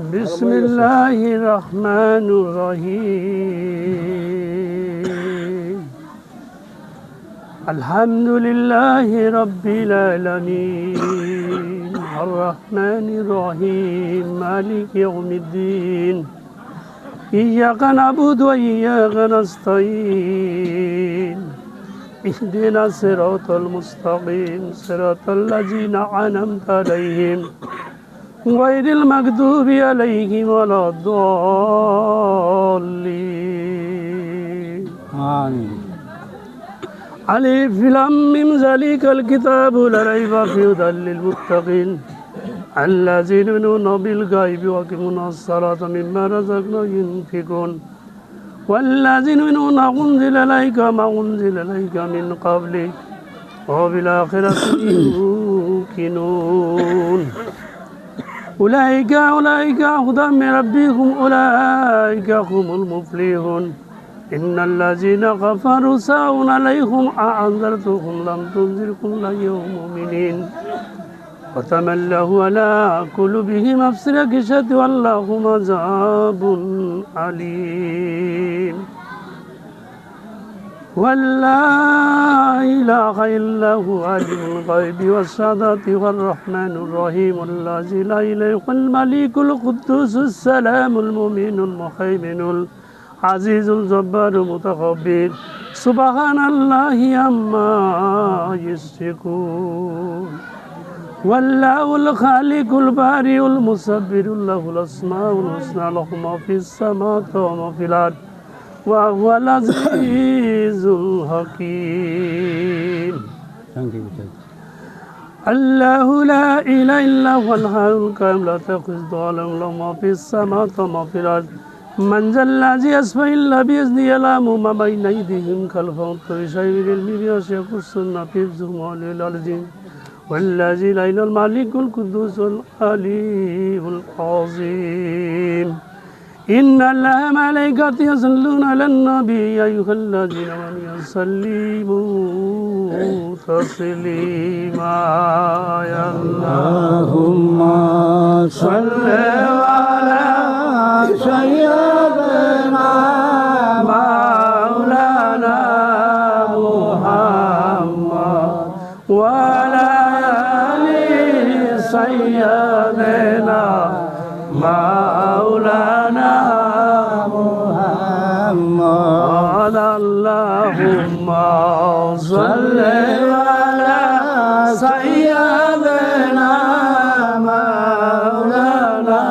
بسم الله الرحمن الرحيم الحمد لله رب العالمين الرحمن الرحيم مالك يوم الدين إياك نعبد وإياك نستعين اهدنا الصراط المستقيم صراط الذين أنعمت عليهم غير المغضوب عليهم ولا الضالين آمين. ألف لام ميم ذلك الكتاب لا ريب فيه هدى للمتقين الذين يؤمنون بالغيب ويقيمون الصلاة مما رزقناهم ينفقون والذين يؤمنون أنزل إليك ما أنزل إليك من قبلك وبالآخرة يوقنون أولئك هدى من ربهم أولئك هم المفلحون إن الذين كفروا سواء عليهم أأنذرتهم لم تنذرهم لا يؤمنون ختم الله على قلوبهم أبصار غشاوة ولهم عذاب أليم ولا إله إلا هو عالم الغيب والشهادة والرحمن الرحيم الذي لا إله إلا الملك القدوس السلام المؤمن المهيمن العزيز الجبار المتكبر سبحان الله عما يشركون والله الخالق البارئ المصور له الأسماء الحسنى له ما في السماوات وما في الأرض وهو العزيز الحكيم الله لا إله إلا هو الحي القيوم لا تأخذه له ما في السماوات وما في الأرض من ذا الذي يشفع إلا بإذنه يعلم ما بين أيديهم خلفهم كل شيء بعلمه وسع كرسيه في السماوات والأرض والذي لا إله إلا الملك القدوس العلي العظيم إن الله ملائكته يصلون على النبي يا أيها الذين آمنوا صلوا تسليما يا اللهم صل على سيدنا مولانا محمد وعلى آل سيدنا مولانا محمد اللهم صل على سيدنا مولانا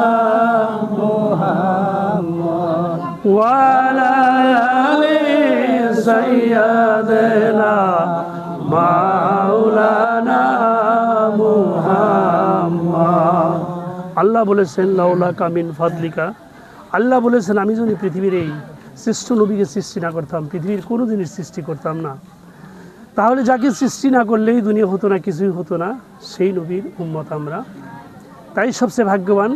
محمد وعلى آل سيدنا مولانا محمد আল্লাহ বলেছেন লাউলা কামিন ফাদলিকা আল্লাহ বলেছেন আমি যদি পৃথিবীর এই শ্রেষ্ঠ নবীকে সৃষ্টি না করতাম পৃথিবীর কোনো জিনিস সৃষ্টি করতাম না তাহলে যাকে সৃষ্টি না করলেই দুনিয়া হতো না কিছুই হতো না সেই নবীর উম্মত আমরা তাই সবচেয়ে ভাগ্যবান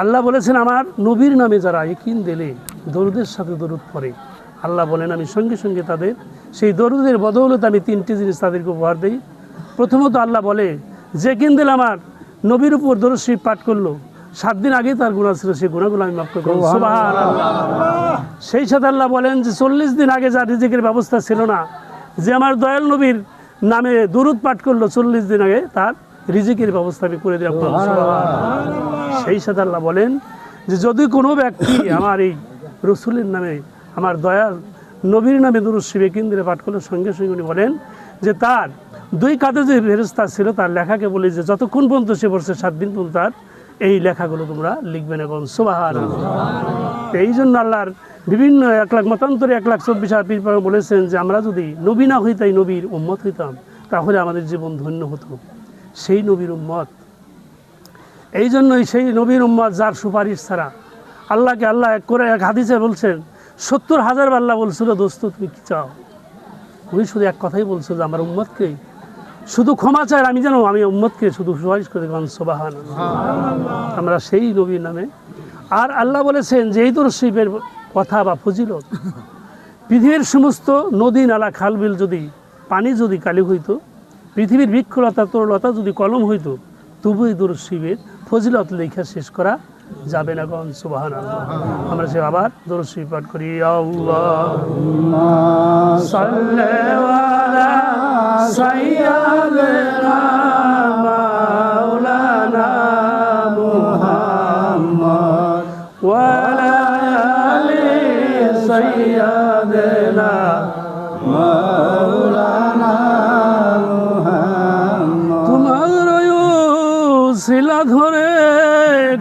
আল্লাহ বলেছেন আমার নবীর নামে যারা ইয়াকিন দিলে দরুদের সাথে দরুদ পড়ে আল্লাহ বলেন আমি সঙ্গে সঙ্গে তাদের সেই দরুদের বদৌলতে আমি তিনটি জিনিস তাদেরকে উপহার দিই প্রথমত আল্লাহ বলে যে ইয়াকিন দিল আমার নবীর উপর দরুদ শরীফ পাঠ করলো 7 দিন আগে তার গুনাহ ছিল সেই গুনাহগুলো আমি মাফ করে দেব সুবহানাল্লাহ সেই সাথে আল্লাহ বলেন যে 40 দিন আগে যার রিজিকের ব্যবস্থা ছিল না যে আমার দয়াল নবীর নামে দরুদ পাঠ করলো 40 দিন আগে তার রিজিকের ব্যবস্থা আমি করে দেব সুবহানাল্লাহ সেই সাথে আল্লাহ বলেন যে যদি কোনো ব্যক্তি আমার এই রাসূলের নামে আমার দয়াল নবীর নামে দরুদ শরীফ কেন্দ্রে পাঠ করলো সঙ্গে সঙ্গে উনি বলেন যে তার 2 কাঁধে যে ফেরেশতা ছিল তার লেখাকে বলে যে যতক্ষণ পর্যন্ত সে পড়ছে 7 দিন পর্যন্ত তার এই লেখাগুলো তোমরা লিখবে না কোন সুবহানাল্লাহ এই জন্য আল্লাহর বিভিন্ন 1 লাখ মতান্তরে 1,24,000 পীর পাগল বলেছেন যে আমরা যদি নবী না হইতাই নবীর উম্মত হইতাম তাহলে আমাদের জীবন ধন্য হতো সেই নবীর উম্মত এই জন্যই সেই নবীর উম্মত যার সুপারিশ ছাড়া আল্লাহকে আল্লাহ এক করে এক হাদিসে বলছেন 70,000 বার আল্লাহ বলছিল দোস্ত তুমি কি চাও উনি শুধু এক কথাই বলছিল যে আমার উম্মতকে শুধু ক্ষমা চাই আমি যেন আমি উম্মতকে শুধু সুপারিশ করে দেবেন সুবহানাল্লাহ আমরা সেই নবীর নামে আর আল্লাহ বলেছেন যে এই দরুদ শরীফের কথা বা ফজিলত পৃথিবীর সমস্ত নদী নালা খাল বিল যদি পানি যদি কালি হইতো পৃথিবীর বৃক্ষলতা তরলতা যদি কলম হইতো তবু এই দরুদ শরীফের ফজিলত লেখা শেষ করা যাবে না কোন সুবহানাল্লাহ। আমরা সে আবার দরুদ শরীফ পাঠ করি আল্লাহুম্মা সাল্লি আলা সাইয়্যিদিনা মাওলানা মুহাম্মদ ওয়া আলা আলি সাইয়্যিদিনা মাওলানা মুহাম্মদ। তোমার শিলা ধরে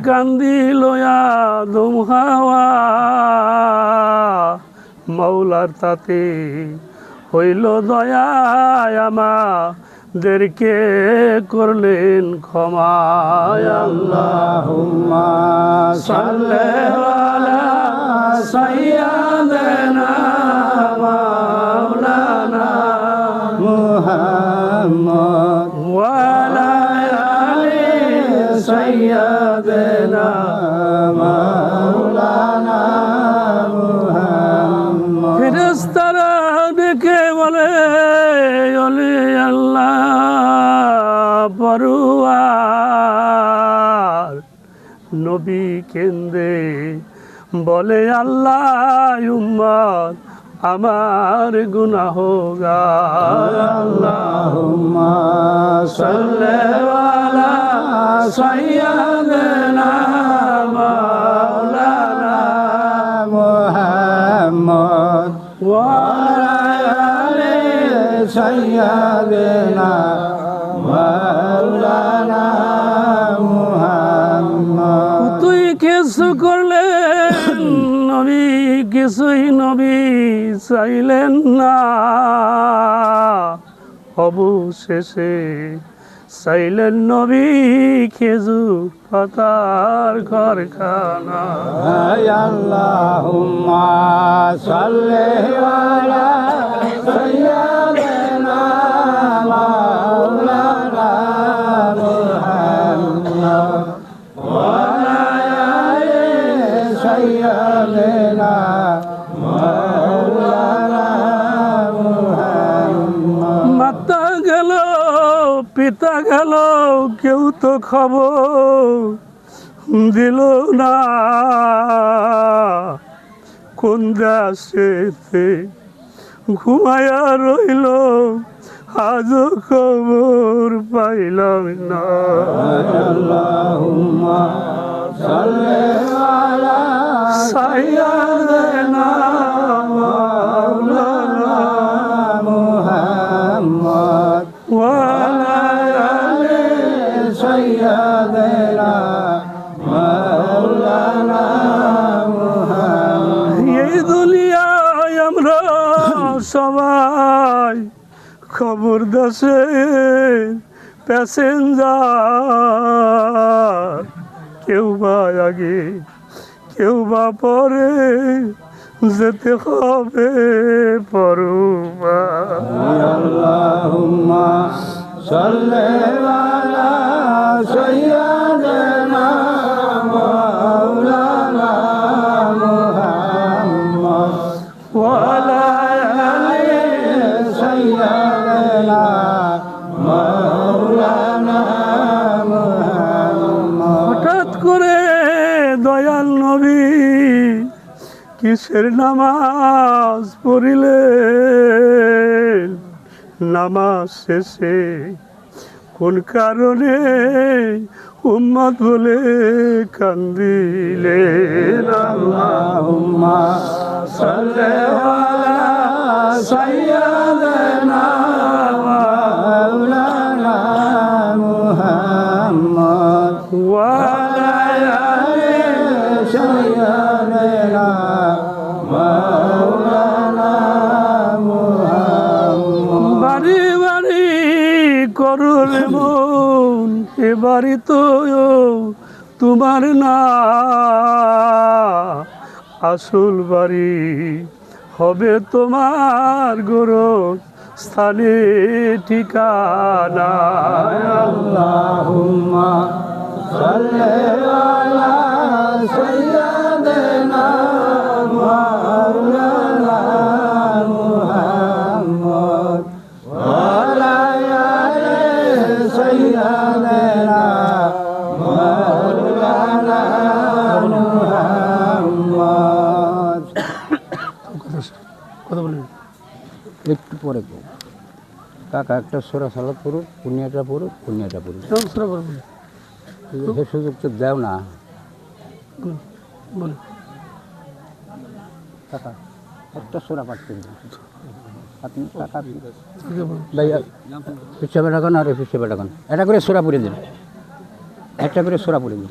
কান্দিল আদম হাওয়া, মৌলার তাতে হইল দয়া আমাদেরকে করলেন ক্ষমা। আল্লাহুম্মা সাল্লি আলা সাইয়্যিদিনা মাওলানা মুহাম্মদ ওয়া আলা আলি সাইয়্যিদিনা মাওলানা মুহাম্মদ। ফেরেশতারা ডেকে বলে ওলি আল্লাহ পরওয়ার, নবী কেন্দে বলে আল্লাহ উম্মত আমার গুনাহগার। আল্লাহুম্মা সাল্লি আলা সাইয়্যিদিনা মাওলানা মুহাম্মদ ওয়া আলি সাইয়্যিদিনা মাওলানা মুহাম্মদ। তুই কিছু করলেন নবী, কিছুই নবী চাইলেন না, অবশেষে চাইলেন নবী খেজুর পাতার কারখানা। আল্লাহুম্মা সাল্লি আলা সাইয়্যিদিনা মাওলানা মুহাম্মদ ওয়া আলা আলি সাইয়্যিদিনা মাওলানা মুহাম্মদ। মাতা গেল পিতা গেল কেউ তো খবর দিল না, কোন দেশেতে ঘুমায়া রইল আজও খবর পাইলাম না। আল্লাহুম্মা সাল্লি আলা সাইয়্যিদিনা মাওলানা মুহাম্মদ ওয়া আলা আলি সাইয়্যিদিনা মাওলানা মুহাম্মদ। এই দুনিয়ায় আমরা সবাই খবর দেশে প্যাসেঞ্জার, কেউ বা আগে কেউ বা পরে যেতে হবে পরবার। আল্লাহুম্মা সাল্লি আলা সাইয়্যিদিনা মাওলানা মুহাম্মদ ওয়া আলা আলি সাইয়্যিদিনা মাওলানা মুহাম্মদ। হঠাৎ করে দয়াল নবী কিসের নামাজ পড়িলেন, নামাজ শেষে কোন কারণে উম্মত বলে কান্দিলেন। আল্লাহুম্মা সাল্লি আলা সাইয়্যিদিনা মাওলানা মুহাম্মদ ওয়া আলা আলি সাইয়্যিদিনা মাওলানা মুহাম্মদ। বাড়ি বাড়ি করুন মন, এ বাড়ি তো তোমার না, আসল বাড়ি হবে তোমার গরব স্থানে ঠিকানা। আল্লাহুম্মা সাল্লি আলা সাইয়্যিদিনা মাওলানা মুহাম্মদ ওয়া আলা আলি সাইয়্যিদিনা মাওলানা পরে কেউ কাকা একটা সোরা সালাদ পড়ুক, পুনিয়াটা পড়ুক, পুনিয়াটা পড়ুক। কেমন সূরা পড়বেন? সে সুযোগ তো দেও না বলুন। কাকা, একটা সোরা পাঠ করুন আপনি। কাকা ঠিক আছে, বলুন। ভাই পিছিয়ে বেটাকান আর পিছিয়ে বেটাকান এটা করে সোরা পড়ে দিন, একটা করে সোরা পড়ে দিন।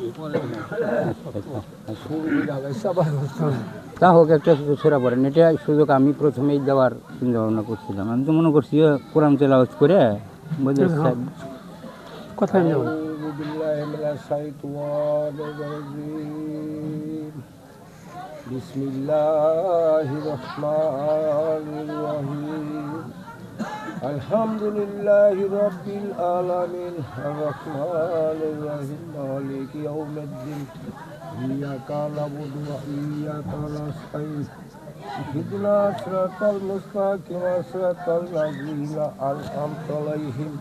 তা হোক, একটা সোরা পড়েন, এটা সুযোগ আমি প্রথমেই দেওয়ার চিন্তা ভাবনা করছিলাম। আমি তো মনে করছি কোরআন তেলাওয়াত করে বুঝে কথা আমি বলুন। বিসমিল্লাহির রহমানির রহিম আলহামদুলিল্লাহি রাব্বিল আলামিন আর রহমানির রহিম মালিকি ইয়াউমিদ্দিন ইয়্যাকা না'বুদু ওয়া ইয়্যাকা নাস্তাঈন ইহদিনা সিরাতাল মুস্তাকিম সিরাতাল লাযীনা আন'আমতা আলাইহিম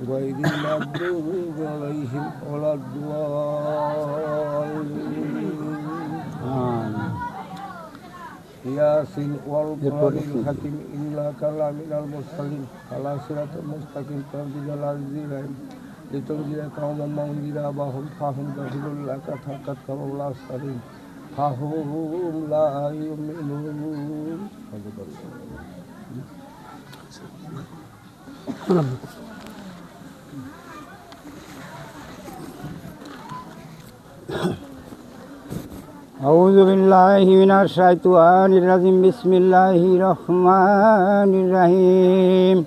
গায়রিল মাগদুবি আলাইহিম ওয়ালাদ-দাল্লিন ইয়াসিন ওয়াল কুরআনিল হাকিম ইন্নাকা লামিনাল মুরসালিন আলা সিরাতাল মুস্তাকিম তানজিলাল আজিজিল হাকিম লিতুনজিরা কওমান মা উনজিরা আবাহুম ফাহুম গাফিলুন লাকা থাকাত কামাল আসরিন ফাহুম লা ইউমিনুন। আউযু বিল্লাহি মিনাশ শাইতানির রাজিম বিসমিল্লাহির রহমানির রহিম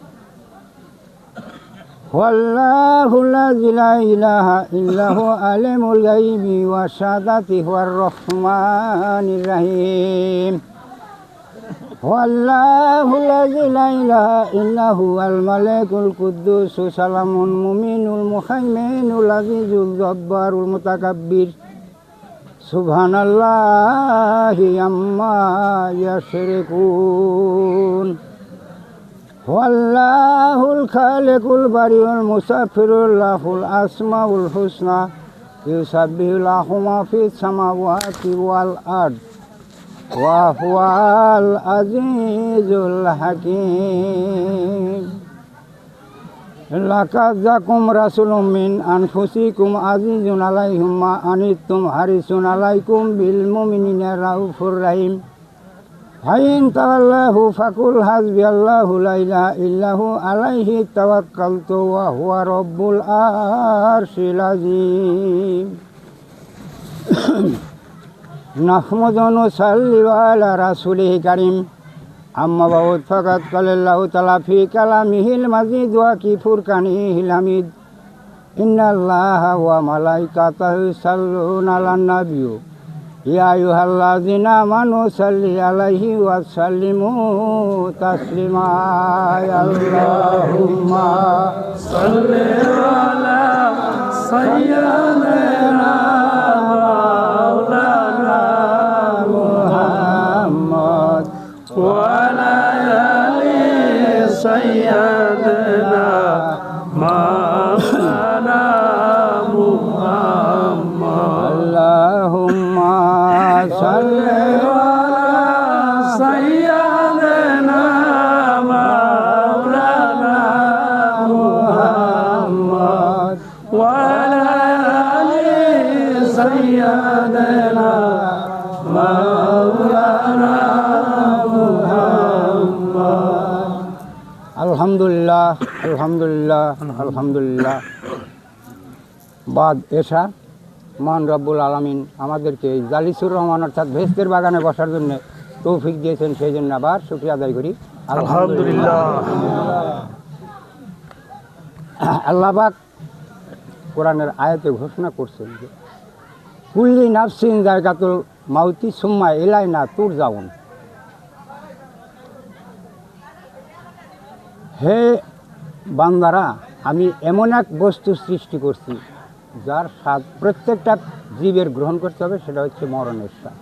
ওয়াল্লাহু লা ইলাহা ইল্লাহু আলিমুল গায়বি ওয়াশ শাহাদাতি হুয়ার রহমানির রহিম ওয়াল্লাহু লা ইলাহা ইল্লাহু আল মালিকুল কুদ্দুস সালামুন মুমিনুল মুহাইমিনুল আজিজুল জব্বারুল মুতাকাব্বির সুবহানাল্লাহি আম্মা ইয়াশরিকুন ওয়াল্লাহুল খালিকুল বারিউল মুসাফিরুল লাহুল আসমাউল হুসনা ইউসাব্বিহু লাহু মা ফিস সামাওয়াতি ওয়াল আরদ ওয়া হুয়াল আজিজুল হাকীম। লাকাদ জাকুম রাসূলুম মিন আনফুসিকুম আজিজুন আলাইহি মা আনিতুম হারিসুন আলাইকুম বিল মুমিনিনা রাউফুর রহিম। ফাইন তাওয়াল্লাহু ফাকুল হাসবিয়াল্লাহু লা ইলাহা ইল্লাহু আলাইহি তাওয়াক্কালতু ওয়া হুয়া রাব্বুল আরশিল আযীম। নাহমাদু ওয়া নুসাল্লি আলা রাসূলিহি কারীম। আম্মা বাউদ ফাকাত কালাল্লাহু তাআলা ফি কালামিহিল মাজিদ ওয়া কি ফুরকানিহিল হামিদ। ইন্নাল্লাহা ওয়া মালাইকাতাহু ইউসাল্লুনা আলান নাবিয়্যি ইয়া আইয়ুহাল্লাযিনা আমানু সাল্লি আলাইহি ওয়া সাল্লিমু তাসলিমা। আল্লাহুম্মা সাল্লি আলা সাইয়্যিদিনা মাওলানা মুহাম্মদ ওয়া আলা আলি সাইয়্যিদিনা মাওলানা মুহাম্মদ। আল্লাহুম্মা সাল্লি আলা সাইয়্যিদিনা মাওলানা মুহাম্মদ ওয়া আলা আলি সাইয়্যিদিনা মাওলানা মুহাম্মদ। আলহামদুলিল্লাহ আলহামদুলিল্লাহ আলহামদুলিল্লাহ। বাদ এশা মহান রব্বুল আলামিন আমাদেরকে এই জালিসুর রহমান অর্থাৎ ভেস্তের বাগানে বসার জন্য তৌফিক দিয়েছেন, সেই জন্য আবার শুকরিয়া আদায় করি আলহামদুলিল্লাহ। আল্লাহ পাক কোরআনের আয়াতে ঘোষণা করছেন যে কুল্লি নাফসিন যায়কাতুল মাউতি সুম্মা ইলাইনা তুরজাউন। হে বান্দারা, আমি এমন এক বস্তু সৃষ্টি করছি যার স্বাদ প্রত্যেকটা জীবের গ্রহণ করতে হবে, সেটা হচ্ছে মরণের স্বাদ।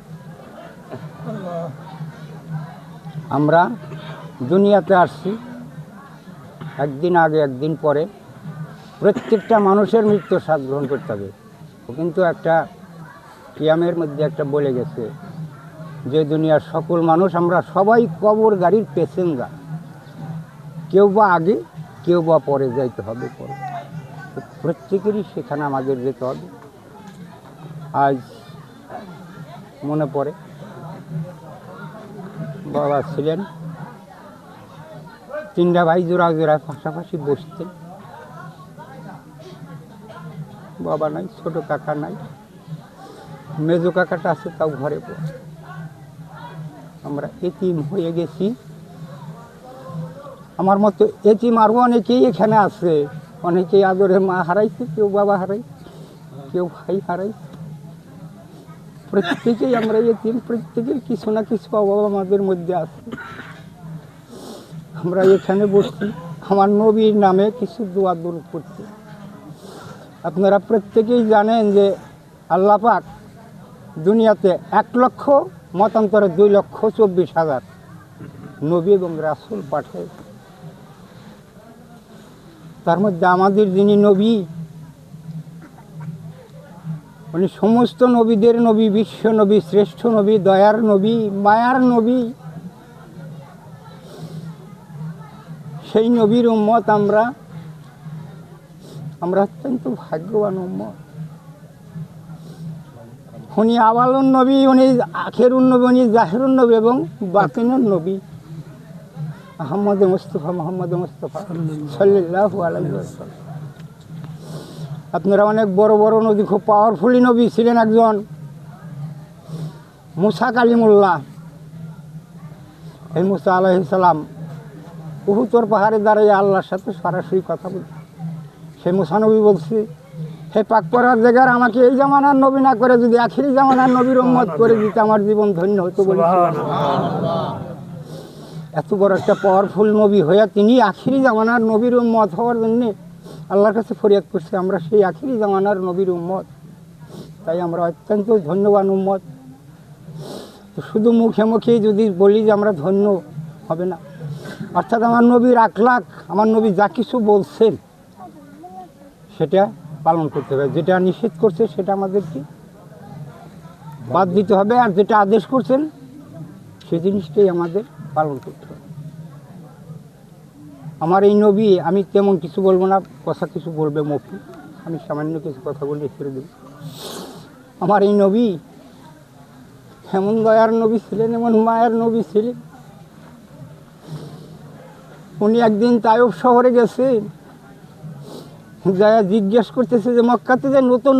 আমরা দুনিয়াতে আসছি একদিন আগে একদিন পরে, প্রত্যেকটা মানুষের মৃত্যুর স্বাদ গ্রহণ করতে হবে। ও কিন্তু একটা কিয়ামের মধ্যে একটা বলে গেছে যে দুনিয়ার সকল মানুষ আমরা সবাই কবর গাড়ির প্যাসেঞ্জার। কেউ বা আগে, কেউ বা পরে যাইতে হবে পরে। তো প্রত্যেকেরই সেখানে আমাদের যেতে হবে। আজ মনে পড়ে বাবা ছিলেন, 3টা ভাই জোড়া জোড়া পাশাপাশি বসতেন। বাবা নাই, ছোট কাকা নাই, মেজো কাকাটা আছে তাও ঘরে পড়ে। আমরা এতিম হয়ে গেছি। আমার মতো এতিম আরও অনেকেই এখানে আছে। অনেকেই আদরে মা হারাইছে, কেউ বাবা হারাইছে, কেউ ভাই হারাইছে। প্রত্যেকেই আমরা এতিম, প্রত্যেকের কিছু না কিছু অভাব আমাদের মধ্যে আছে। আমরা এখানে বসছি আমার নবীর নামে কিছু দোয়া দূর করতে। আপনারা প্রত্যেকেই জানেন যে আল্লাহ পাক দুনিয়াতে 1 লক্ষ মতান্তরে 2,24,000 নবী এবং রাসূল পাঠায়। তার মধ্যে আমাদের যিনি নবী, উনি সমস্ত নবীদের নবী, বিশ্ব নবী, শ্রেষ্ঠ নবী, দয়ার নবী, মায়ার নবী। সেই নবীর উম্মত আমরা অত্যন্ত ভাগ্যবান উম্মত। উনি আওয়ালুন নবী, উনি আখেরুন নবী, উনি জাহিরুন নবী এবং বাতিনুন নবী। মোহাম্মদ মুস্তাফা সাল্লাল্লাহু আলাইহি ওয়াসাল্লাম। আপনারা অনেক বড় বড় নবী, খুব পাওয়ারফুলি নবী ছিলেন একজন মুসা কালিমুল্লাহ। এই মুসা আলাইহিস সালাম উহুদ পাহাড়ে দাঁড়িয়ে আল্লাহর সাথে সরাসরি কথা বলছে। সেই মুসা নবী বলছে, হে পাক করার জায়গার আমাকে এই জামানার নবী না করে যদি আখিরি জামানার নবীর উম্মত করে দিতে আমার জীবন ধন্য হতো বলে। এত বড় একটা পাওয়ারফুল নবী হইয়া তিনি আখিরি জামানার নবীর উম্মত হওয়ার জন্যে আল্লাহর কাছে ফরিয়াদ করছে, আমরা সেই আখিরি জামানার নবীর উম্মত। তাই আমরা অত্যন্ত ধন্যবান উম্মত। তো শুধু মুখে মুখেই যদি বলি যে আমরা ধন্য, হবে না। অর্থাৎ আমার নবীর আখলাক, আমার নবী যা কিছু বলছেন সেটা পালন করতে হবে। যেটা নিষেধ করছে সেটা আমাদেরকে বাদ দিতে হবে, আর যেটা আদেশ করছেন সেই জিনিসটাই আমাদের পালন করতে হবে। আমার এই নবী, আমি তেমন কিছু বলবো না, কথা কিছু বলবে মফি, আমি সামান্য কিছু কথা বলে ছেড়ে দেব। আমার এই নবী এমন দয়ার নবী ছিলেন, এমন মায়ের নবী ছিলেন। উনি একদিন তায়েব শহরে গেছেন, যা জিজ্ঞেস করতেছে যে মক্কাতে যে নতুন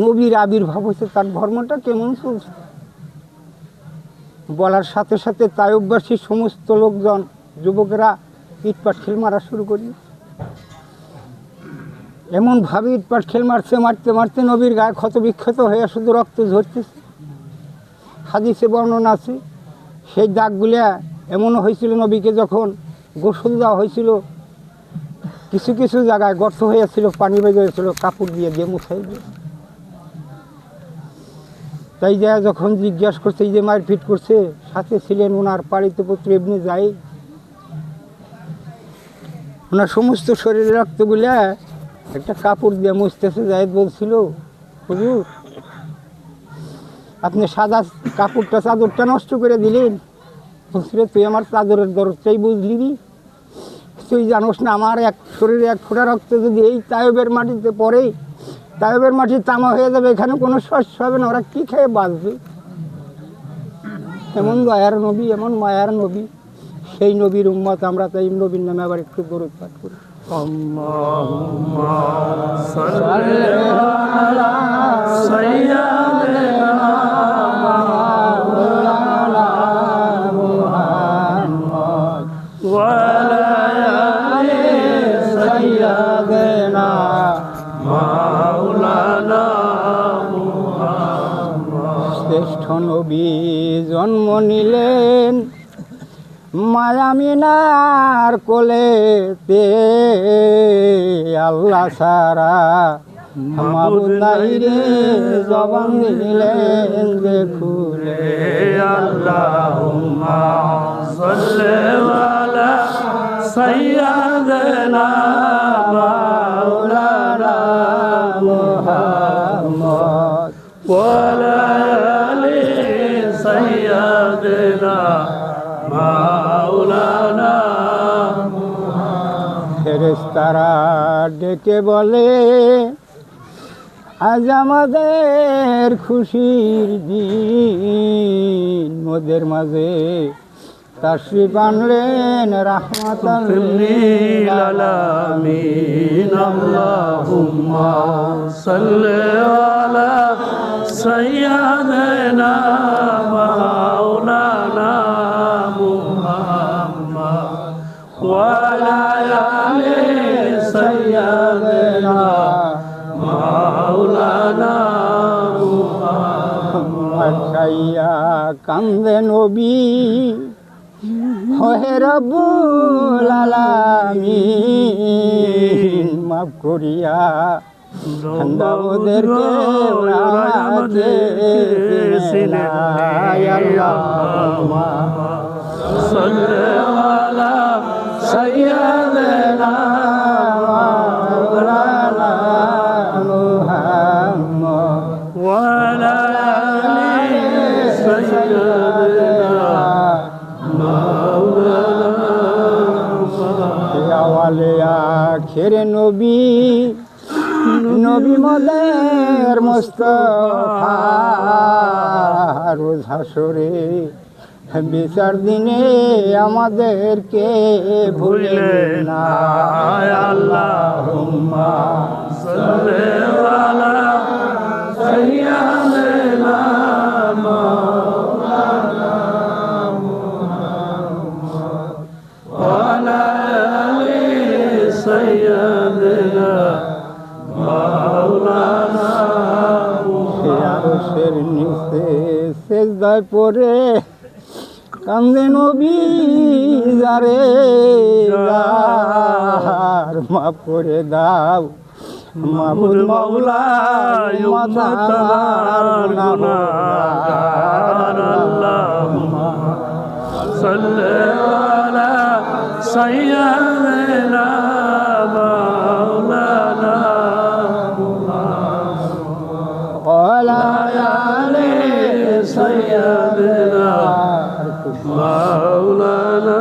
নবীর আবির্ভাব হয়েছে তার ধর্মটা কেমন চলছে। বলার সাথে সাথে তায়েববাসীর সমস্ত লোকজন, যুবকেরা ইটপাট খেল মারা শুরু করি। এমনভাবে ইটপাট খেল মারতে মারতে মারতে নবীর গায়ে ক্ষত বিক্ষত হয়ে শুধু রক্ত ঝরতেছে। হাদিসে বর্ণনা আছে সেই দাগগুলা এমনও হয়েছিল, নবীকে যখন গোসল দেওয়া হয়েছিল কিছু কিছু জায়গায় গর্ত হয়েছিল, পানি বেজে গেছিল, কাপড় দিয়ে মুছাই দিয়ে। তাই যা যখন জিজ্ঞাসা করছে, এই যে মারপিট করছে, সাথে ছিলেন ওনার পালিত পুত্র ইবনে যায়েদ। ওনার সমস্ত শরীরের রক্তগুলা একটা কাপড় দিয়ে মুছতেছে। যায়েদ বলছিল, হুজুর আপনি সাদা কাপড়টা, চাদরটা নষ্ট করে দিলেন। বলছিল, তুই আমার চাদরের দরদটাই বুঝলি নি? তুই জানোস না আমার শরীরে 1 ফোঁটা রক্ত যদি এই তায়েবের মাটিতে পড়ে, তায়েবের মাটি তামা হয়ে যাবে, এখানে কোনো শস্য হবে না, ওরা কি খেয়ে বাঁচবে? এমন দয়ার নবী, এমন মায়ার নবী, সেই নবীর উম্মত আমরা। তাই নবীর নামে আবার একটু দরুদ পাঠ করি। আল্লাহুম্মা সাল্লি আলা সাইয়্যিদিনা মুহাম্মদ ওয়া আলা আলি সাইয়্যিদিনা মাওলানা মুহাম্মদ। শ্রেষ্ঠ নবী জন্ম নিলেন মায়ামিনার কোলেতে, আল্লাহ সারা মাবুদ নাই রে, জবান দিলেন যে খুলে। আল্লাহুম্মা সাল্লি আলা সাইয়্যিদিনা মাওলানা মুহাম্মদ ওয়া আলা আলি সাইয়্যিদিনা মাওলানা মুহাম্মদ। ফেরেশতারা ডেকে বলে আজ আমাদের খুশির দিন, মোদের মাঝে তাশরিফ আনলেন রাহমাতাল লিল আলামিন। আল্লাহুম্মা সাল্লি আলা সাইয়্যিদিনা মাওলানা মুহাম্মদ ওয়া আলা আলি সাইয়্যিদিনা মাওলানা মুহাম্মদ। খাইয়া কান্দে নবী হে রব্বুল আলামিন, মাফ করিয়া ওদেরকে আমাকে চিনে নাই। আল্লাহুম্মা সাল্লি আলা সাইয়্যিদিনা মাওলানা মুহাম্মদ ওয়া আলা আলি সাইয়্যিদিনা আওয়ালে আখের নবী, নবী মোদের মুস্তাফা, রোজ হাসরে বিচার দিনে আমাদেরকে ভুলবেন না। আল্লাহুম্মা সাল্লি আলা সাইয়্যিদিনা মাওলানা মুহাম্মদ ওয়া আলা আলি সাইয়্যিদিনা মাওলানা আরশের নিচে সেজদায় পড়ে কান্দে নবী যারে যার, মাফ করে দাও মাহমুদ মাওলা উম্মত আমার গুনাহগার। আল্লাহুম্মা সাল্লি আলা সাইয়্যিদিনা মাওলানা মুহাম্মদ ওয়া আলা আলি সাইয়্যিদিনা মাওলানা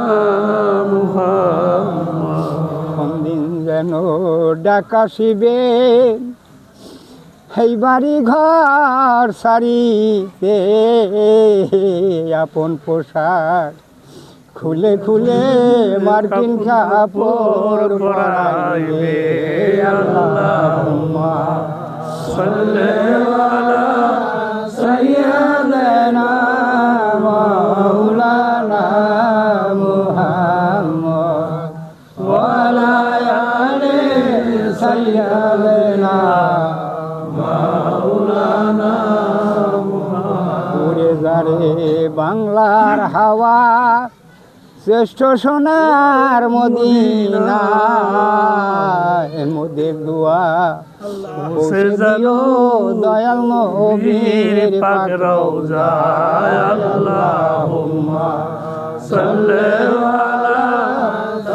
মুহাম্মদ। কোনদিন যেন ডাকাশিবে এই বাড়ি ঘর সারিতে, আপন পোশাক খুলে খুলে মার্কিন কাপড় পরাইবে। আল্লাহুম্মা সাল্লি আলা সাইয়্যিদিনা মাওলানা মুহাম্মদ ওয়া আলা আলি সাইয়্যিদিনা মাওলানা মুহাম্মদ। উড়ে যারে বাংলার হাওয়া, শ্রেষ্ঠ সোনার মদিনা, মোদের দোয়া পৌঁছে দিও দয়াল নবীর পাক রওজায়। আল্লাহুম্মা সাল্লি আলা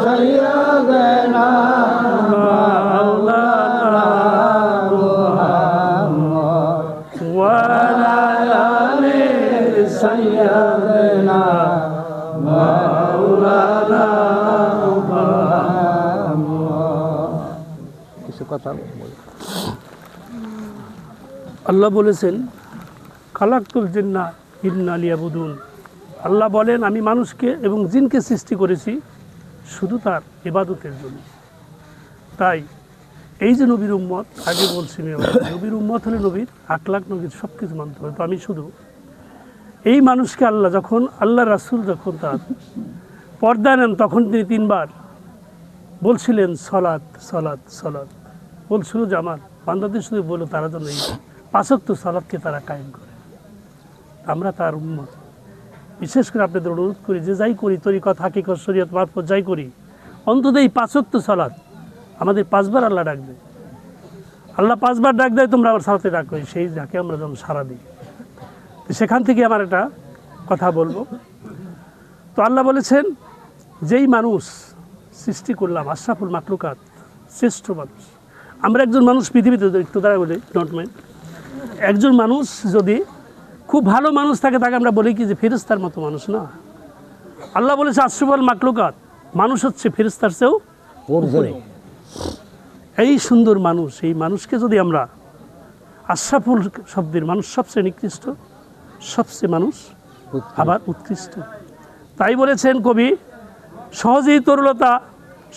সাইয়্যিদিনা মাওলানা মুহাম্মদ ওয়া আলা আলি সাইয়্যিদিনা মাওলানা মুহাম্মদ। কিছু কথা আল্লাহ বলেছেন খালাকতুল জিন্না ইন্না লিয়াবুদুন। আল্লাহ বলেন আমি মানুষকে এবং জিনকে সৃষ্টি করেছি শুধু তার ইবাদতের জন্য। তাই এই যে নবীর উম্মত, আগে বলছি নবীর উম্মত হলে নবীর আকলাক নবীর সব কিছু মানতে হবে। তো আমি শুধু এই মানুষকে আল্লাহ যখন আল্লাহ রাসূল যখন তার পর্দা নেন তখন তিনি তিনবার বলছিলেন সলাত সলাত সলাত। বলছিল যে আমার বান্দাদের শুধু বলো তারা যেন এই ৫ ওয়াক্ত সালাতকে তারা কায়েম করে। আমরা তার উম্মত। বিশেষ করে আপনাদের অনুরোধ করি যে যাই করি তরিকত হাকিকত শরীয়ত মারফত যাই করি অন্তত এই ৫ ওয়াক্ত সালাত আমাদের ৫ বার আল্লাহ ডাক দেয়। আল্লাহ ৫ বার ডাক দেয় তোমরা আমার সালাতে ডাক করি, সেই যাকে আমরা যেন সারা দিই। তো সেখান থেকে আমার একটা কথা বলবো। তো আল্লাহ বলেছেন যেই মানুষ সৃষ্টি করলাম আশরাফুল মাখলুকাত, শ্রেষ্ঠ মানুষ। আমরা একজন মানুষ পৃথিবীতে একটু দ্বারা বলি ডোন্ট মাইন্ড, একজন মানুষ যদি খুব ভালো মানুষ থাকে তাকে আমরা বলি কি যে ফেরেশতার মতো মানুষ না। আল্লাহ বলেছে আশরাফুল মাখলুকাত, মানুষ হচ্ছে ফেরেশতার চেয়েও উপরে। এই সুন্দর মানুষ, এই মানুষকে যদি আমরা আশরাফুল শব্দের মানুষ সবচেয়ে নিকৃষ্ট, সবচেয়ে মানুষ আবার উৎকৃষ্ট। তাই বলেছেন কবি, সহজেই তরলতা,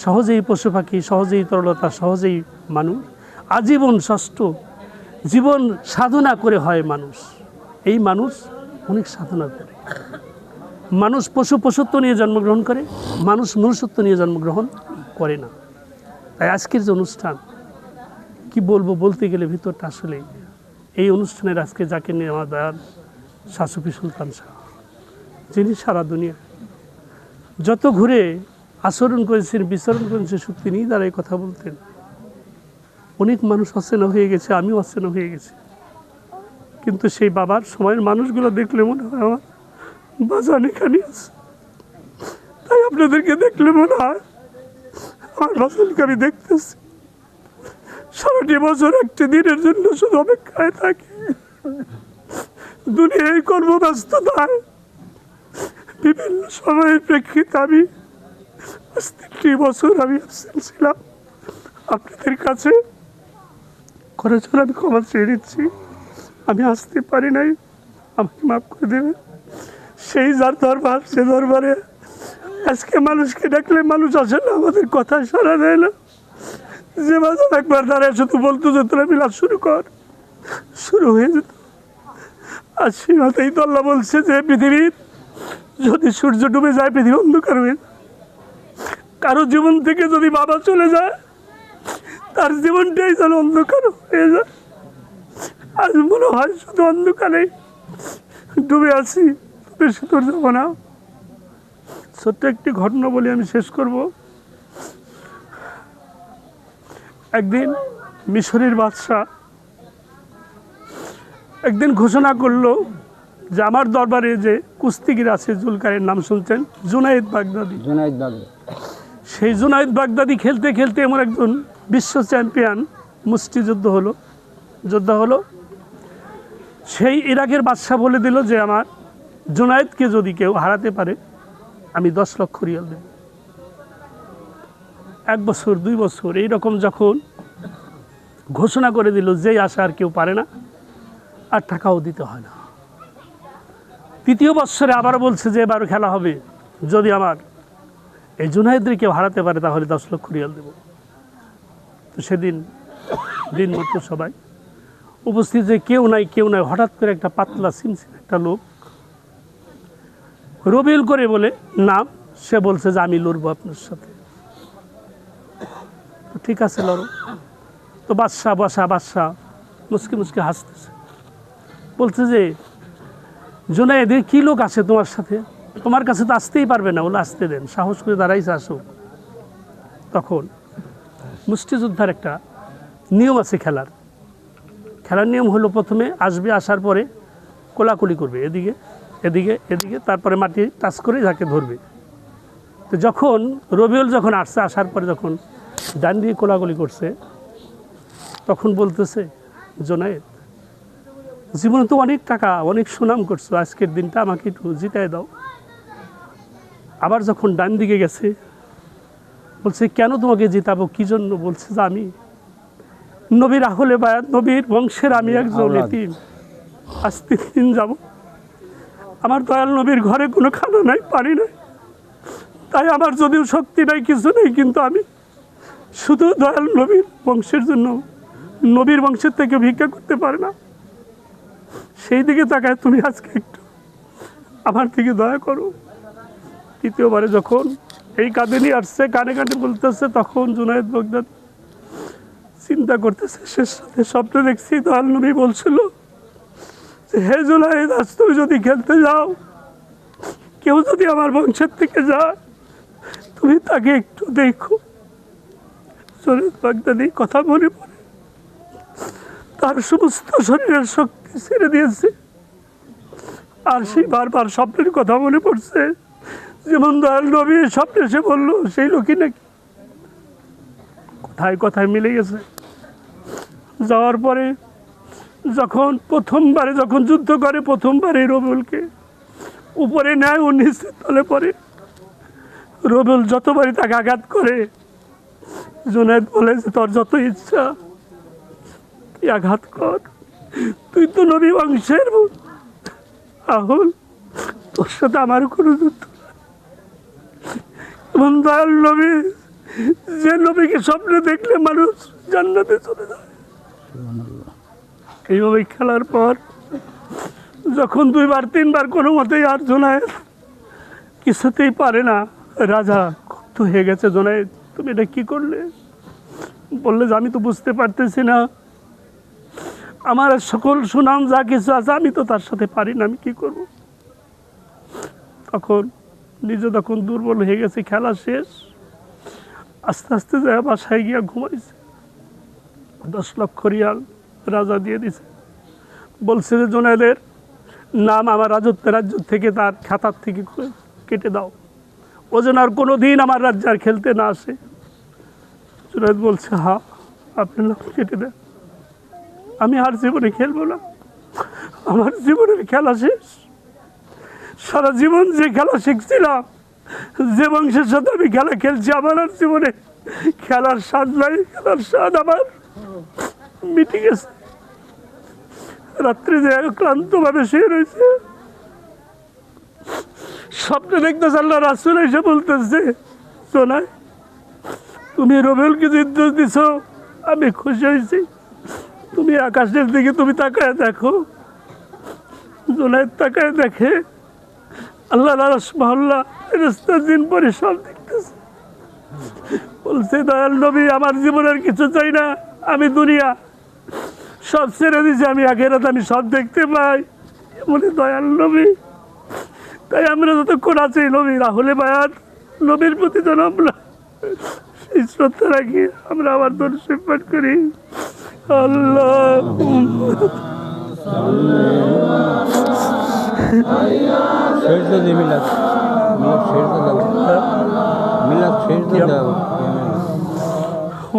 সহজেই পশু পাখি, সহজেই তরলতা, সহজেই মানুষ, আজীবন ষষ্ঠ, জীবন সাধনা করে হয় মানুষ। এই মানুষ অনেক সাধনা করে। মানুষ পশুত্ব নিয়ে জন্মগ্রহণ করে, মানুষ মনুষ্যত্ব নিয়ে জন্মগ্রহণ করে না। তাই আজকের যে অনুষ্ঠান, কি বলবো, বলতে গেলে ভিতরটা আসলে, এই অনুষ্ঠানের আজকে যাকে নিয়ে আমার দয়াল শাহ সুফি সুলতান শাহ, যিনি সারা দুনিয়া যত ঘুরে আচরণ করেছেন, বিচরণ করেছেন, শুধু তিনিই দ্বারাই কথা বলতেন। অনেক মানুষ অচেনা হয়ে গেছে, আমিও অচেনা হয়ে গেছি, কিন্তু সেই বাবার সময়ের মানুষগুলো দেখলে মনে হয় আমার বাজান এখানে আছে। তাই আপনাদেরকে দেখলে মনে হয় আমার বাজানকে আমি দেখতেছি। সারাটি বছর একটি দিনের জন্য শুধু অপেক্ষায় থাকি। দুনিয়ায় কর্মব্যস্ততায় বিভিন্ন সময়ের প্রেক্ষিতে আমি 3 বছর আমি অ্যাবসেন্ট ছিলাম। আপনাদের কাছে করার জন্য আমি ক্ষমা চেয়ে নিচ্ছি। আমি আসতে পারি নাই, আমাকে মাফ করে দেবেন। সেই যার দরবার, সে দরবারে আজকে মানুষকে ডাকলে মানুষ আসে না, আমাদের কথা সারা দেয় না। যে বাজার একবার দাঁড়ায় শুধু বলতো যে তোরা মিলাদ শুরু কর, শুরু হয়ে যেত। আর সেই মাথায় তো আল্লাহ বলছে যে পৃথিবীর যদি সূর্য ডুবে যায়, পৃথিবী অন্ধকার হয়ে যায়। কারো জীবন থেকে যদি বাবা চলে যায়, তার জীবনটাই যেন অন্ধকার হয়ে যায়। আজ মনে হয় শুধু অন্ধকারে ডুবে আছি, বেশি দূর যাবো না। ছোট্ট একটি ঘটনা বলে আমি শেষ করব। একদিন মিশরের বাদশাহ একদিন ঘোষণা করলো যে আমার দরবারে যে কুস্তিগির আছে, জুলকারের নাম শুনছেন, জুনায়েদ বাগদাদি। সেই জুনায়েদ বাগদাদি খেলতে খেলতে এমন একজন বিশ্ব চ্যাম্পিয়ন মুষ্টিযুদ্ধ যোদ্ধা হলো। সেই ইরাকের বাদশাহ বলে দিল যে আমার জুনায়েদকে যদি কেউ হারাতে পারে আমি 10 লক্ষ রিয়াল দেব। 1 বছর 2 বছর এইরকম যখন ঘোষণা করে দিল, যেই আশা আর কেউ পারে না, আর টাকাও দিতে হয় না। 3য় বৎসরে আবার বলছে যে এবার খেলা হবে, যদি আমার এই জুনায়েদকে কেউ হারাতে পারে তাহলে 10 লক্ষ রিয়াল দেব। তো সেদিন দিন মতো সবাই উপস্থিত, যে কেউ নাই। হঠাৎ করে একটা পাতলা সিমসিম একটা লোক, রবিউল করে বলে নাম, সে বলছে যে আমি লড়বো আপনার সাথে। তো ঠিক আছে, লড়ো। তো বাদশাহ মুসকি হাসতেছে, বলছে যে জুনায়েদের কি লোক আছে তোমার সাথে, তোমার কাছে তো আসতেই পারবে না, বলে আসতে দেন, সাহস করে দাঁড়াইছে, আসো। তখন মুষ্টিযোদ্ধার একটা নিয়ম আছে, খেলার নিয়ম হলো প্রথমে আসবে, আসার পরে কোলাকুলি করবে, এদিকে, তারপরে মাটি টাচ করে যাকে ধরবে। তো যখন রবিউল যখন আসার পরে যখন ডান দিয়ে কোলাকুলি করছে, তখন বলতেছে জুনায়েদ, জীবনে তো অনেক টাকা, অনেক সুনাম করছো, আজকের দিনটা আমাকে একটু জিতায় দাও। আবার যখন ডান দিকে গেছে, বলছে কেন তোমাকে জিতাবো, কি জন্য? বলছে যে আমি নবীর আহলে বায়াত, নবীর বংশের আমি একজন এতিম, আজ 3 দিন যাব আমার দয়াল নবীর ঘরে কোনো খানা নাই, পানি নাই। তাই আমার যদিও শক্তি নাই, কিছু নেই, কিন্তু আমি শুধু দয়াল নবীর বংশের জন্য, নবীর বংশের থেকে ভিক্ষা করতে পারে না। সেই দিকে তাকায় তুমি আজকে একটু আমার দিকে দয়া করো। 3য়বারে যখন এই কাঁধে নিয়ে আসছে, কানে বলতেছে, তখন জুনায়েদ বাগদাদি চিন্তা করতেছে, শেষ রাতে স্বপ্নে দেখছি দয়াল নবী বলছিল যে হে জুনায়েদ, আজ তুমি যদি খেলতে যাও, কেউ যদি আমার বংশের থেকে যায়, তুমি তাকে একটু দেখো। জুনায়েদ বাগদাদি কথা মনে পড়ে, তার সমস্ত শরীরের শক্তি ছেড়ে দিয়েছে, আর সেই বারবার স্বপ্নের কথা মনে পড়ছে, যেমন দয়াল নবী স্বপ্নে এসে বললো সেই লোকই নাকি। কথায় মিলে গেছে। যাওয়ার পরে প্রথমবারে যখন যুদ্ধ করে, প্রথমবারে রবিউলকে উপরে নেয়, ও নিচে তলে পড়ে। রবিউল যতবারই তাকে আঘাত করে, জুনায়েদ বলে যে তোর যত ইচ্ছা তুই আঘাত কর, তুই তো নবী বংশের রাহুল, তোর সাথে আমার কোনো যুদ্ধ নাই। এবং দয়াল নবী, যে নবীকে স্বপ্নে দেখলে মানুষ জান্নাতে চলে যায়, এইভাবে খেলার পর যখন 2বার 3বার কোনো মতেই আর জুনায়েদ কিছুতেই পারে না, রাজা ক্ষুব্ধ হয়ে গেছে, জুনায়েদ তুমি এটা কি করলে? বললে যে আমি তো বুঝতে পারতেছি না, আমার সকল সুনাম যা কিছু আছে আমি তো তার সাথে পারি না, আমি কি করব? তখন নিজে তখন দুর্বল হয়ে গেছে, খেলা শেষ, আস্তে আস্তে যায় বাসায় গিয়া ঘুমাইছে। 10 লক্ষ রিয়াল রাজা দিয়ে দিছে, বলছে যে জুনায়েদের নাম আমার রাজ্য থেকে, তার খাতার থেকে কেটে দাও, ও যেন আর কোনো দিন আমার রাজ্যে আর খেলতে না আসে। জুনায়েদ বলছে হ্যাঁ আপনার নাম কেটে দেন, আমি আর জীবনে খেলবো না, আমার জীবনের খেলা শেষ। সারা জীবন যে খেলা শিখছিলাম, যে বংশের সাথে আমি খেলা খেলছি, আমার আর জীবনে খেলার স্বাদ নাই, খেলার স্বাদ আমার মিটে গেছে। রাত্রে যে ক্লান্তভাবে শুয়ে রয়েছে, স্বপ্নে দেখতেছে আল্লাহ রাসূল এসে বলতেছে জুনায়েদ তুমি রবিউলকে নির্দেশ দিছ, আমি খুশি হয়েছি, তুমি আকাশের দিকে তুমি তাকায় দেখো। জুনায়েদ তাকায় দেখে আল্লাহ আরশ মহল্লা ফেরেশতা জিন পরে সব দেখতেছে। বলছে দয়াল নবী আমার জীবনের কিছু চাই না, আমি দুনিয়া সব ছেড়ে দিয়েছি, আমি আখিরাত আমি সব দেখতে পাই, এমনি দয়াল নবী। তাই আমরা যতক্ষণ আছি নবী রাহুলে বায়াত নবীর প্রতি যেন আমরা সেই শ্রদ্ধা রাখি, আমরা আমার দর্শন পাঠ করি। আল্লাহ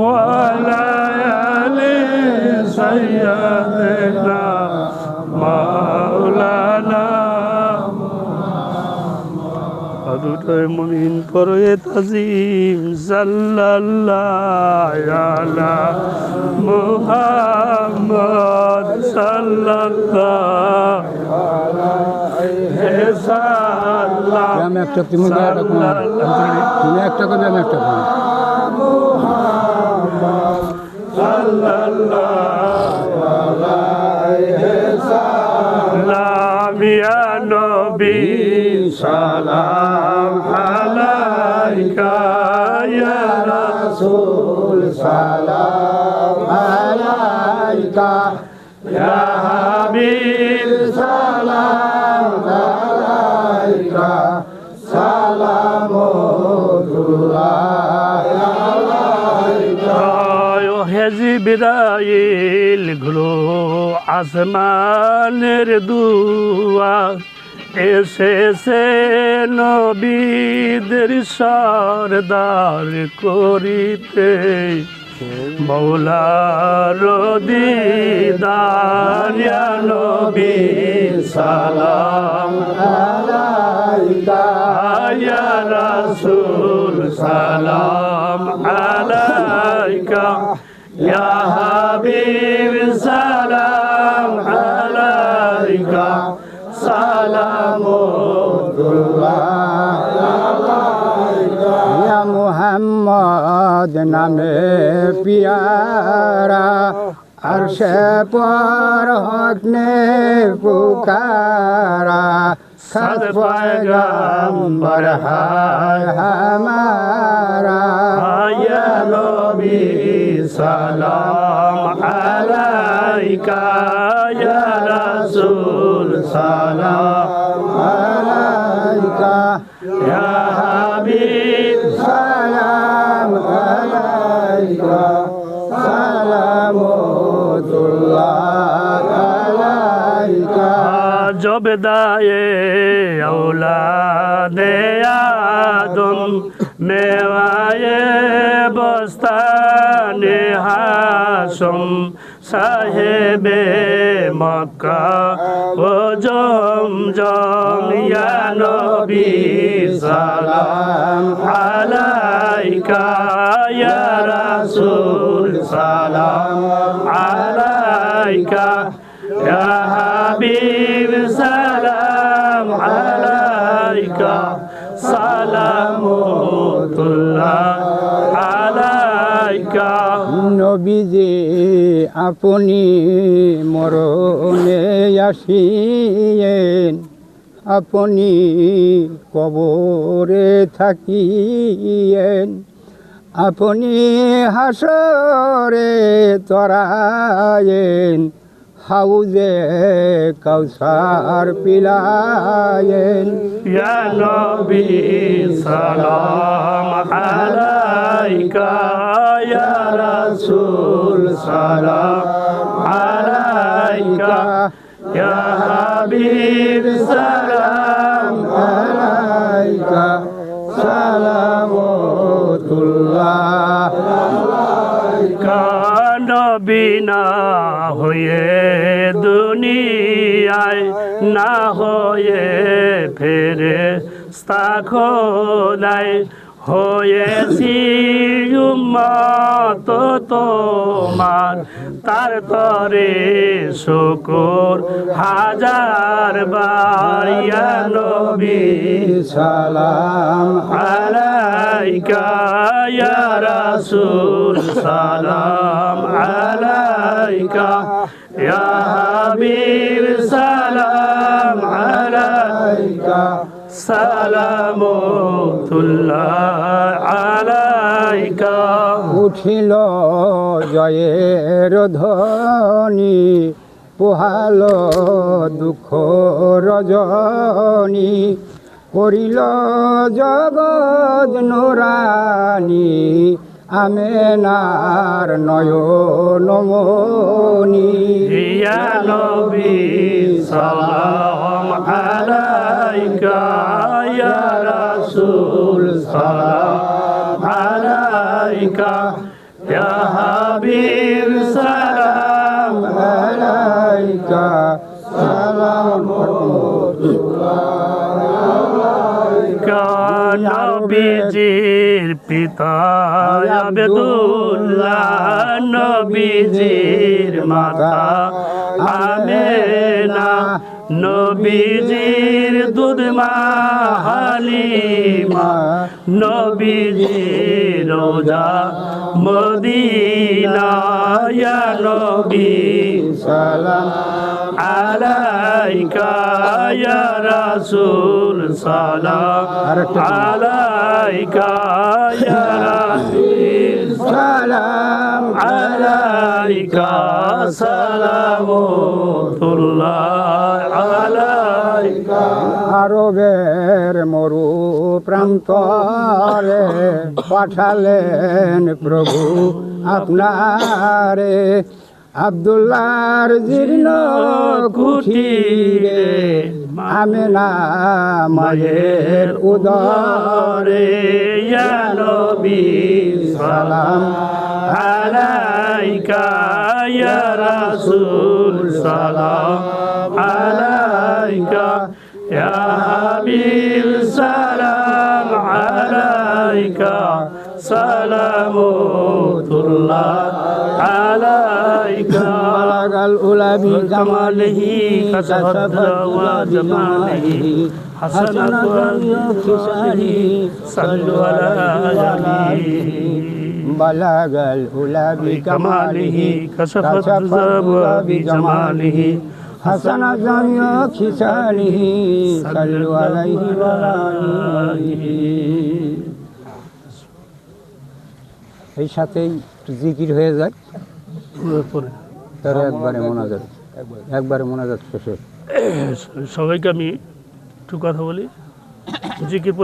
وعلى آل سيدنا مولانا আদুটায় মুমিন পরে তাজিম সাল্লাল্লাহু আলা মুহাম্মদ সাল্লাল্লাহু আলাইহি সাল্লাম। আমি একটা তুমি একটা করবে, আমি একটা করব। সাল্লাল্লাহু আলাইহি সাল্লাম ইয়া নবী সালাম আলাইকা ইয়া রাসূল সালাম আলাইকা ইয়া হাবিব সালাম আলাইকা সালামুল্লাহ আলাইকা। হে জিবরাইল গুলো আসমানের দুয়ার, এসেছে নবীদের সরদার করিতে, মৌলার দিদার ইয়া নবী সালাম আলাইকা ইয়া রাসূল সালাম আলাইকা ইয়া হাবিব সালাম আলাইকা ইয়া মুহাম্মদ নামে পিয়ারা, আরশে পর হকনে পুকারা, সাত পয়গম্বর হায় হামারা। ইয়া নবী সালাম আলাইকা ইয়া রাসূল সালাম আলাইকা ইয়া হাবিব সালাম আলাইকা সালামুল্লাহ আলাইকা। জবেদায়ে औलादे आदम मेवाए बस्ताने हाशम সাহেবে মক্কা ও জমজম ইয়া নবী সালাম আলাইকা ইয়া রাসূল সালাম আলাইকা ইয়া হাবিব সালাম আলাইকা সালামুল্লাহ আলাইকা। নবীজি আপনি মরণে আসিয়েন, আপনি কবরে থাকিয়েন, আপনি হাসরে তরায়েন, হাউজে কাউসার পিলায়েন। ইয়া নবী সালাম আলাইকা ইয়া রাসূল সালাম আলাইকা ইয়া হাবিব সালাম আলাইকা সালামতুল্লাহ। নবী না হয়ে দুনিয়ায় না হয়ে ফেরেশতা খোদায় হয়েছি উম্মত তোমার, তার তরে শুকর হাজার বার। ইয়া নবী সালাম আলাইকা ইয়া রাসূল সালাম আলাইকা ইয়া হাবিব সালাম আলাইকা সালামুল্লাহ আলাইকা। উঠিল জয়ের ধ্বনি, পোহাল দুঃখ রজনী, করিল জগৎ নুরানি, আমেনার নয়নমণি। ইয়া নবী সালাম আলাইকা ইয়া রাসূল সালাম আলাইকা ইয়া হাবিব সালাম আলাইকা নবীজির পিতা আব্দুল্লাহ, নবীজির মাতা আমেনা, নবীজির দুধ মা হালিমা, নবীজির রোজা মদিনা। ইয়া নবী সালাম আলাইকা ইয়া রাসূল সালাম আলাইকা ইয়া রাসূল সালাম আলাইকা সালামুল্লাহ আলাইকা। আরবের মরু প্রান্তরে পাঠালেন প্রভু আপনারে, আব্দুল্লাহর জীর্ণ কুঠিরে, আমেনা মায়ের উদরে। ইয়া নবী সালাম আলাইকা ইয়া রাসূল সালাম আলাইকা ইয়া হাবিব সালাম আলাইকা সালামুল্লাহ আলাইকা। বালাগাল উলা বিকামালিহি কাসাফা ওয়া জামালিহি হাসানাতুন খিসাহি সাল্লু আলা নবিহি। বালাগাল উলা বিকামালিহি কাসাফা ওয়া বিজামালিহি হাসানাতুন খিসালিহি সাল্লু আলাইহি ওয়া আলিহি। এই সাথেই জিকির হয়ে যায়, পরে তার একবারে মোনাজাত শেষে। সবাইকে আমি একটু কথা বলি জিকির